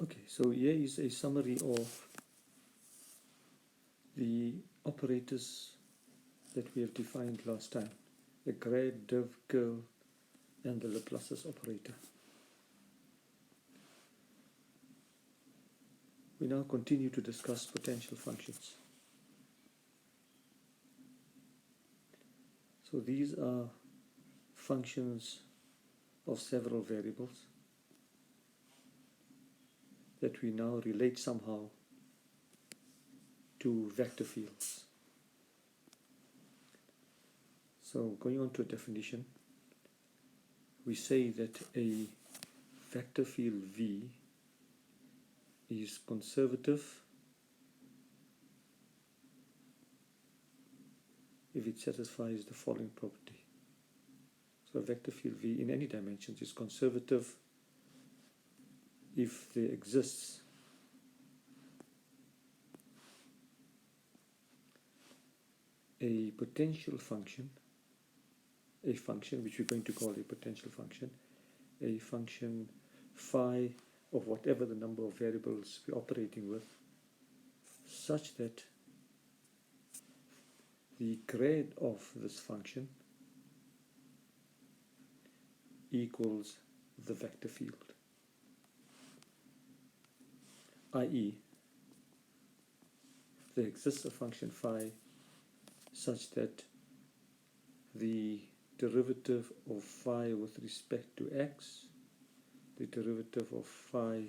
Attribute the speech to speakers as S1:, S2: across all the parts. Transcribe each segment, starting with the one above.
S1: Okay, so here is a summary of the operators that we have defined last time. The grad, div, curl, and the Laplace's operator. We now continue to discuss potential functions. So these are functions of several variables that we now relate somehow to vector fields. So going on to a definition, we say that a vector field V is conservative if it satisfies the following property. So a vector field V in any dimensions is conservative if there exists a potential function, a function which we're going to call a potential function, a function phi of whatever the number of variables we're operating with, such that the grad of this function equals the vector field, i.e. there exists a function phi such that the derivative of phi with respect to x, the derivative of phi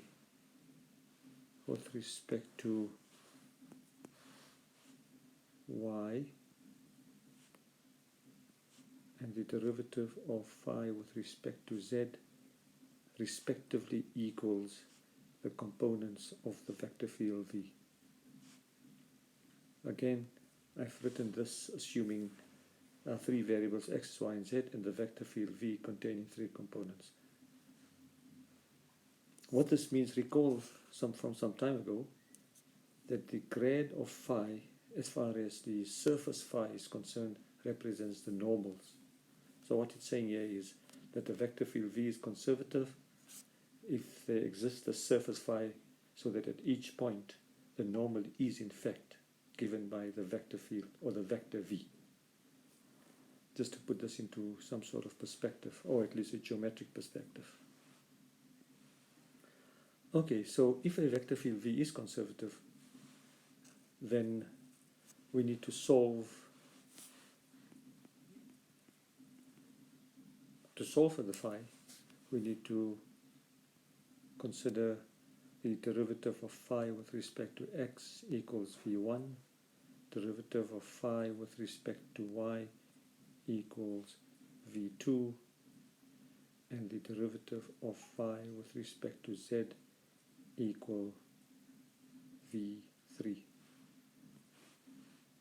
S1: with respect to y, and the derivative of phi with respect to z respectively equals the components of the vector field V. Again, I've written this assuming three variables x, y, and z, and the vector field V containing three components. What this means, recall from some time ago, that the grad of phi, as far as the surface phi is concerned, represents the normals. So what it's saying here is that the vector field V is conservative if there exists a surface phi, so that at each point the normal is in fact given by the vector field or the vector V. Just to put this into some sort of perspective, or at least a geometric perspective. Okay, so if a vector field V is conservative, then we need to solve for the phi. We need to consider the derivative of phi with respect to x equals V1, derivative of phi with respect to y equals V2, and the derivative of phi with respect to z equal V3.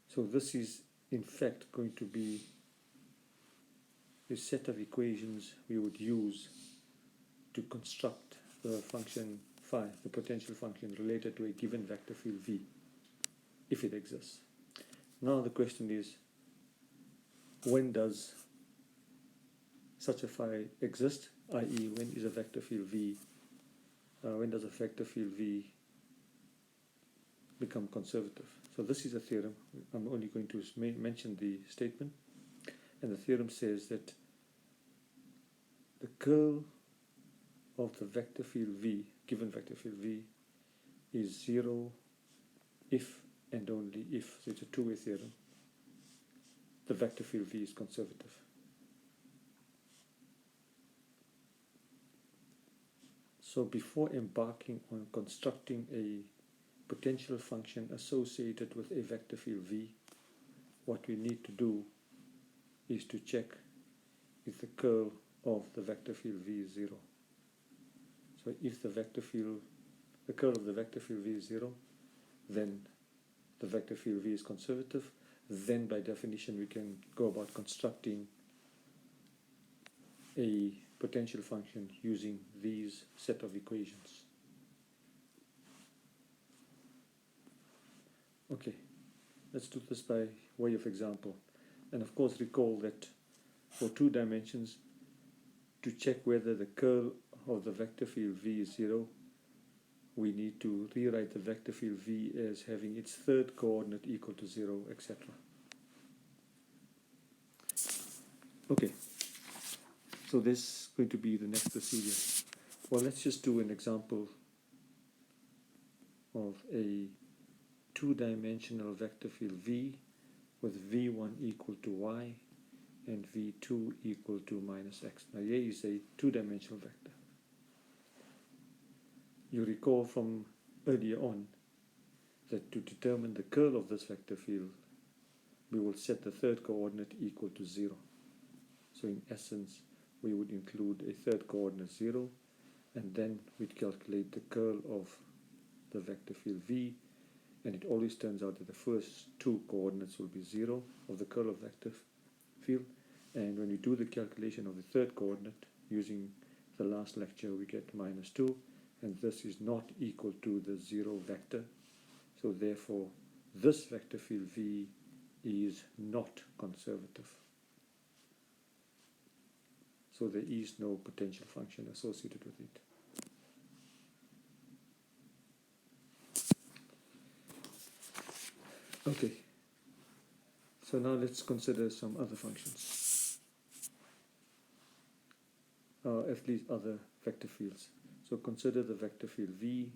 S1: So this is in fact going to be a set of equations we would use to construct the function phi, the potential function related to a given vector field V, if it exists. Now the question is, when does such a phi exist, i.e. when is a vector field V, when does a vector field V become conservative? So this is a theorem. I'm only going to mention the statement, and the theorem says that the curl of the vector field V, given vector field V, is 0 if and only if, so it's a two-way theorem, the vector field V is conservative. So before embarking on constructing a potential function associated with a vector field V, what we need to do is to check if the curl of the vector field V is 0. So if the curl of the vector field V is 0, then the vector field V is conservative. Then by definition we can go about constructing a potential function using these set of equations. Okay, let's do this by way of example. And of course recall that for two dimensions, to check whether the curl of the vector field V is 0, we need to rewrite the vector field v as having its third coordinate equal to 0, etc. Okay, so this is going to be the next procedure. Well, let's just do an example of a two-dimensional vector field v with v1 equal to y and v2 equal to minus x. Now here is a two-dimensional vector. You recall from earlier on that to determine the curl of this vector field, we will set the third coordinate equal to 0. So in essence, we would include a third coordinate 0, and then we'd calculate the curl of the vector field v, and it always turns out that the first two coordinates will be 0 of the curl of vector field, and when we do the calculation of the third coordinate using the last lecture, we get minus 2, and this is not equal to the 0 vector, so therefore this vector field v is not conservative. So there is no potential function associated with it. Okay, so now let's consider some other functions, at least other vector fields. So consider the vector field v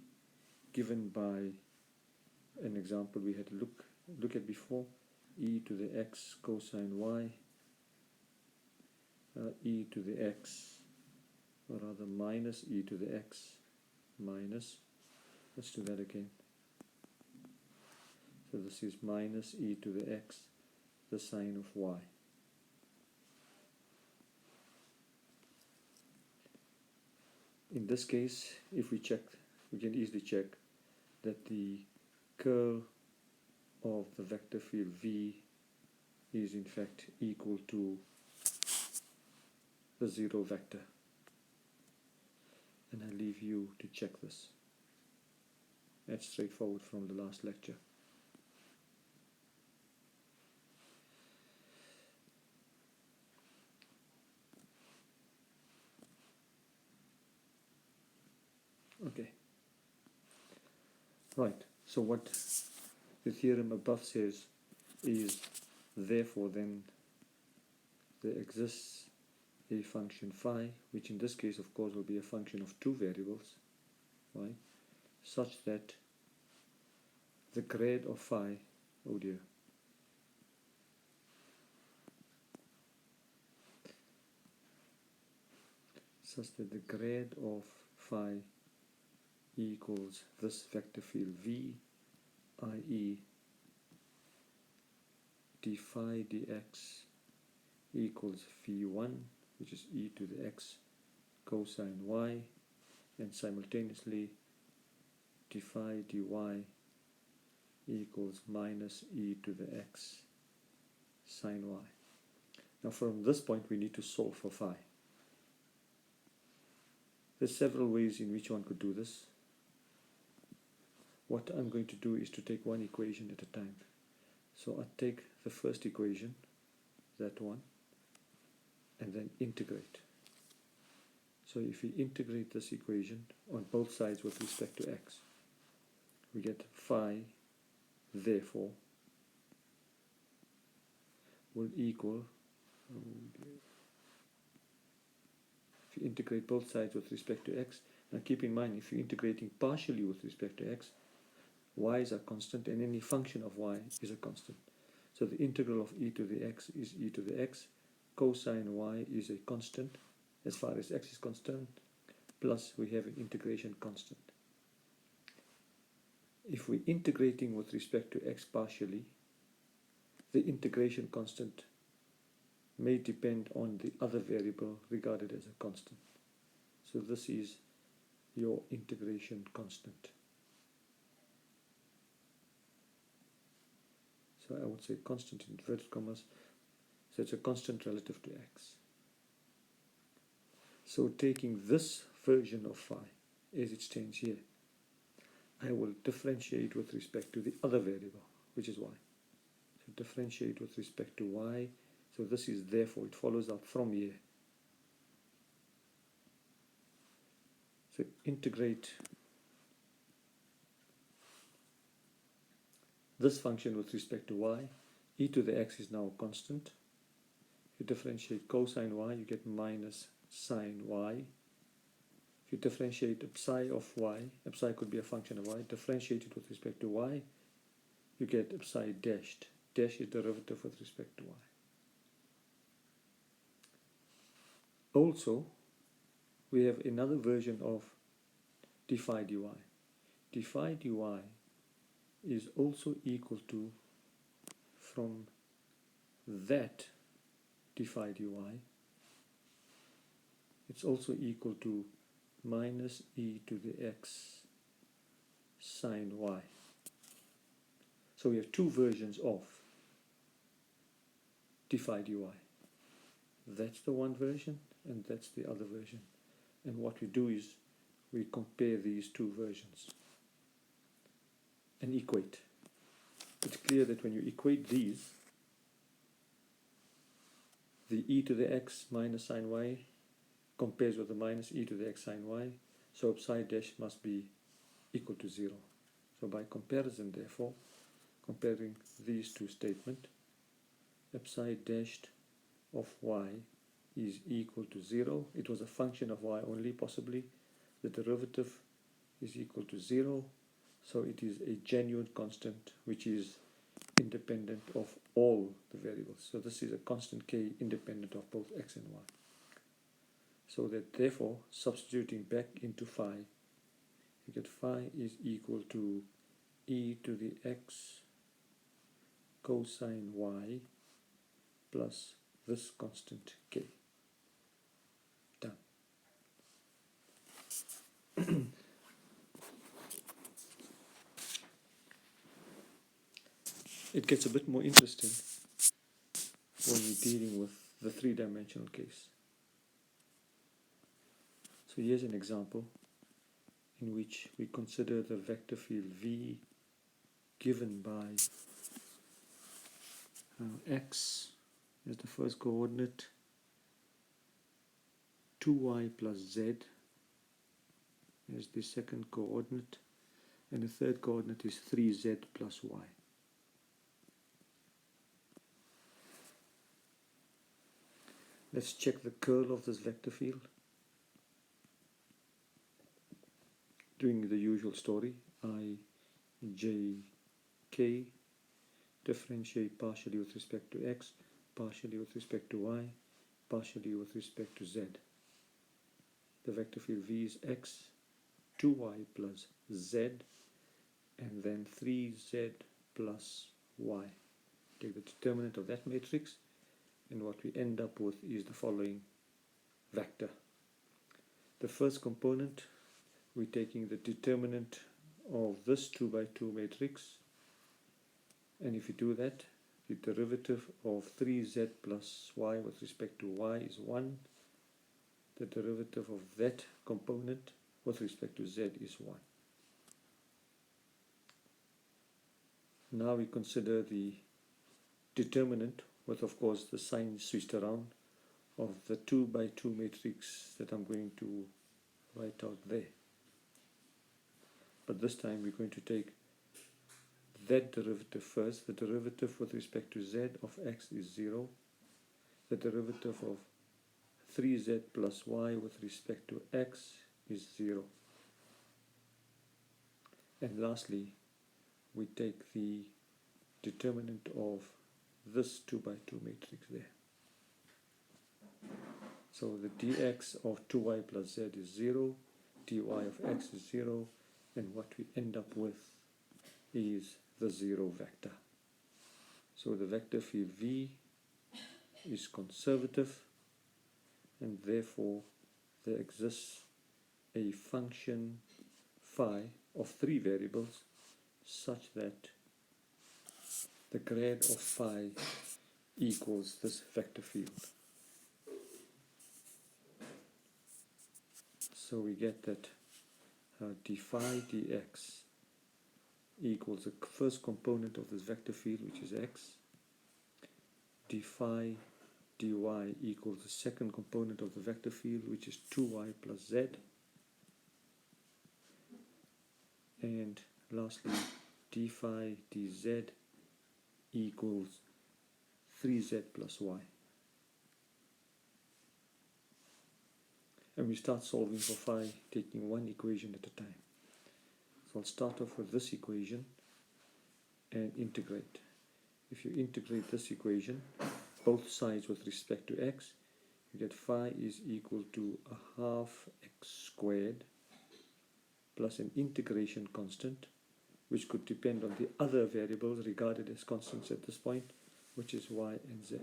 S1: given by an example we had to look at before, e to the x cosine y, e to the x, or rather minus e to the x minus, let's do that again. So this is minus e to the x, the sine of y. In this case, if we check, we can easily check that the curl of the vector field v is in fact equal to the 0 vector. And I leave you to check this. That's straightforward from the last lecture. Okay. Right, so what the theorem above says is, therefore then there exists a function phi, which in this case of course will be a function of two variables, right, such that the grade of phi, oh dear, such that the grade of phi equals this vector field v, i.e. d phi dx equals v1, which is e to the x cosine y, and simultaneously d phi dy equals minus e to the x sine y. Now from this point we need to solve for phi. There's several ways in which one could do this. What I'm going to do is to take one equation at a time. So I take the first equation, that one, and then integrate. So if we integrate this equation on both sides with respect to x, we get phi, therefore, will equal, if you integrate both sides with respect to x, now keep in mind, if you're integrating partially with respect to x, y's are constant, and any function of y is a constant. So the integral of e to the x is e to the x, cosine y is a constant as far as x is concerned, plus we have an integration constant. If we're integrating with respect to x partially, the integration constant may depend on the other variable regarded as a constant. So this is your integration constant. So I would say constant in inverted commas, so it's a constant relative to x. So taking this version of phi as it stands here, I will differentiate with respect to the other variable, which is y. So differentiate with respect to y, so this is therefore, it follows out from here. So integrate this function with respect to y, e to the x is now a constant. If you differentiate cosine y, you get minus sine y. If you differentiate psi of y, psi could be a function of y, differentiate it with respect to y, you get psi dashed. Dash is derivative with respect to y. Also, we have another version of d phi dy. d phi dy is also equal to, from that d phi dy, it's also equal to minus e to the x sine y. So we have two versions of d phi dy. That's the one version and that's the other version. And what we do is we compare these two versions and equate. It's clear that when you equate these, the e to the x minus sine y compares with the minus e to the x sine y, so psi dash must be equal to 0. So by comparison, therefore, comparing these two statements, psi dashed of y is equal to 0. It was a function of y only, possibly. The derivative is equal to 0, so it is a genuine constant which is independent of all the variables. So this is a constant k independent of both x and y. So that therefore, substituting back into phi, you get phi is equal to e to the x cosine y plus this constant k. Done. It gets a bit more interesting when you're dealing with the three-dimensional case. So here's an example in which we consider the vector field V given by x as the first coordinate, 2y plus z as the second coordinate, and the third coordinate is 3z plus y. Let's check the curl of this vector field. Doing the usual story, I, j, k, differentiate partially with respect to x, partially with respect to y, partially with respect to z. The vector field V is x, 2y plus z, and then 3z plus y. Take the determinant of that matrix, and what we end up with is the following vector. The first component, we're taking the determinant of this 2 by 2 matrix, and if you do that, the derivative of 3z plus y with respect to y is 1. The derivative of that component with respect to z is 1. Now we consider the determinant with, of course, the sign switched around of the 2 by 2 matrix that I'm going to write out there. But this time we're going to take that derivative first. The derivative with respect to z of x is 0. The derivative of 3z plus y with respect to x is 0. And lastly, we take the determinant of this 2 by 2 matrix there. So the dx of 2y plus z is 0, dy of x is 0, and what we end up with is the 0 vector. So the vector field V is conservative, and therefore there exists a function phi of 3 variables such that the grad of phi equals this vector field. So we get that d phi dx equals the first component of this vector field, which is x. d phi dy equals the second component of the vector field, which is 2y plus z. And lastly, d d phi dz equals 3z plus y. And we start solving for phi, taking one equation at a time. So I'll start off with this equation and integrate. If you integrate this equation, both sides with respect to x, you get phi is equal to a half x squared plus an integration constant, which could depend on the other variables regarded as constants at this point, which is y and z.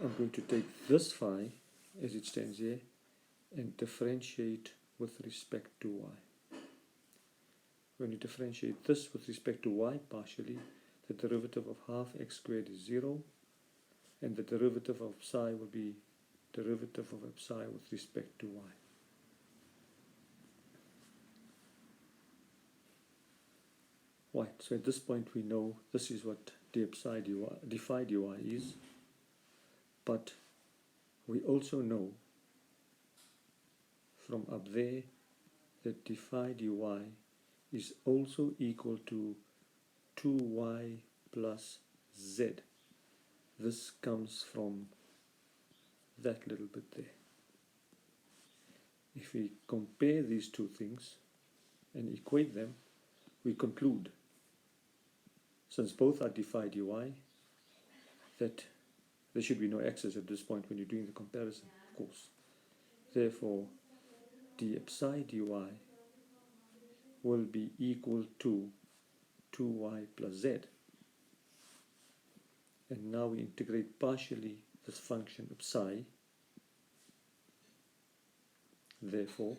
S1: I'm going to take this phi as it stands here and differentiate with respect to y. When you differentiate this with respect to y partially, the derivative of half x squared is 0, and the derivative of psi will be derivative of psi with respect to y. Right, so at this point we know this is what d psi dy is, but we also know from up there that d phi dy is also equal to 2y plus z. This comes from that little bit there. If we compare these two things and equate them, we conclude, since both are d phi dy, that there should be no x's at this point when you're doing the comparison, of course. Therefore, d psi dy will be equal to 2y plus z. And now we integrate partially this function of psi. Therefore,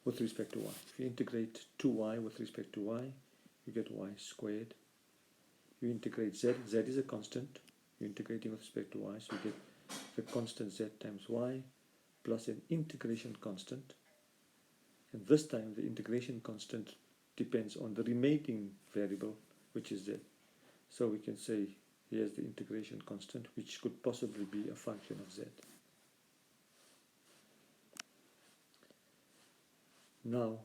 S1: with respect to y, if you integrate 2y with respect to y, you get y squared. You integrate z, z is a constant. You're integrating with respect to y, so you get the constant z times y plus an integration constant. And this time the integration constant depends on the remaining variable, which is z. So we can say here's the integration constant, which could possibly be a function of z. Now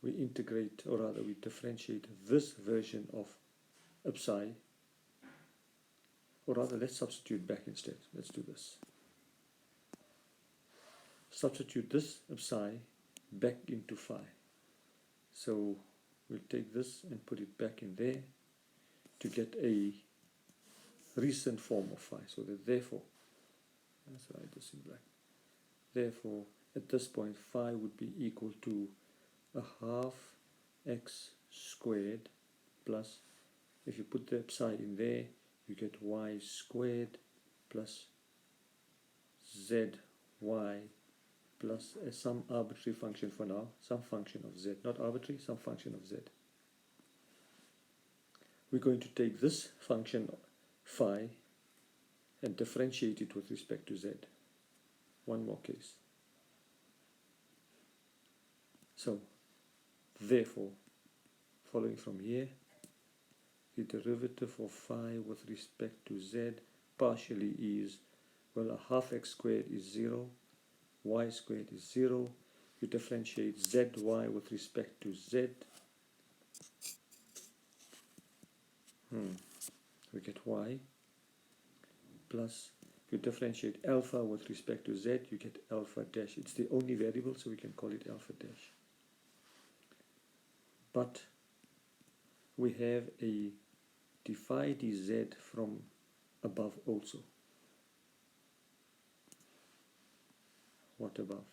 S1: we integrate, or rather we differentiate this version of psi, or rather let's substitute back instead. Let's do this. Substitute this psi back into phi. So we'll take this and put it back in there to get a recent form of phi. So that therefore, let's write this in black. Therefore, at this point, phi would be equal to a half x squared plus, if you put the psi in there, you get y squared plus zy plus some arbitrary function for now, some function of z, not arbitrary, some function of z. We're going to take this function phi and differentiate it with respect to z. One more case. So, therefore, following from here, the derivative of phi with respect to z partially is, well, a half x squared is 0, y squared is 0. You differentiate zy with respect to z. We get y plus, if you differentiate alpha with respect to z, you get alpha dash. It's the only variable, so we can call it alpha dash. But we have a d phi dz from above also. What above?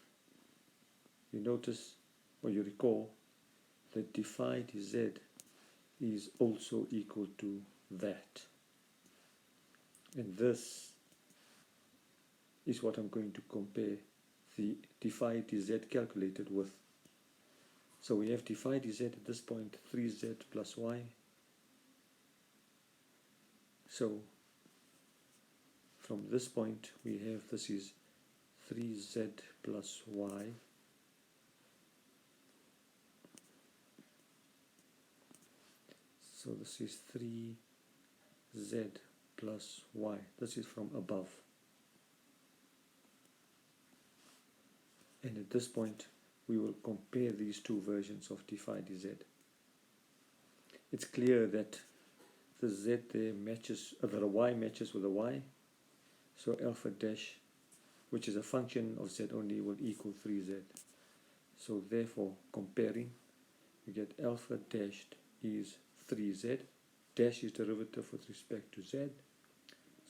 S1: You notice, or you recall, that d phi dz is also equal to that. And this is what I'm going to compare the d phi dz calculated with. So we have d phi dz at this point 3z plus y. So from this point we have, this is 3z plus y so this is 3z plus y. This is from above. And at this point we will compare these two versions of d phi dz. It's clear that the z there matches, the y matches with the y, so alpha dash, which is a function of z only, will equal 3z. So therefore, comparing, we get alpha dashed is 3z, dash is derivative with respect to z.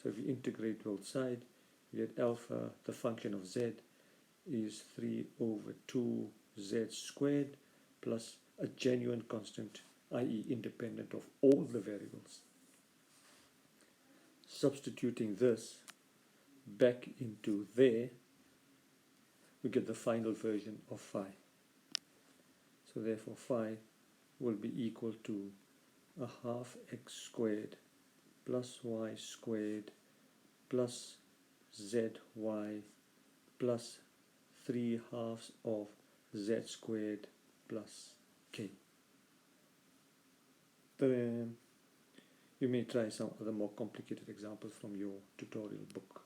S1: So if you integrate both sides, you get alpha, the function of z, is 3 over 2z squared plus a genuine constant, i.e. independent of all the variables. Substituting this back into there, we get the final version of phi. So therefore phi will be equal to a half x squared plus y squared plus zy plus 3/2 of z squared plus k. Then you may try some other more complicated examples from your tutorial book.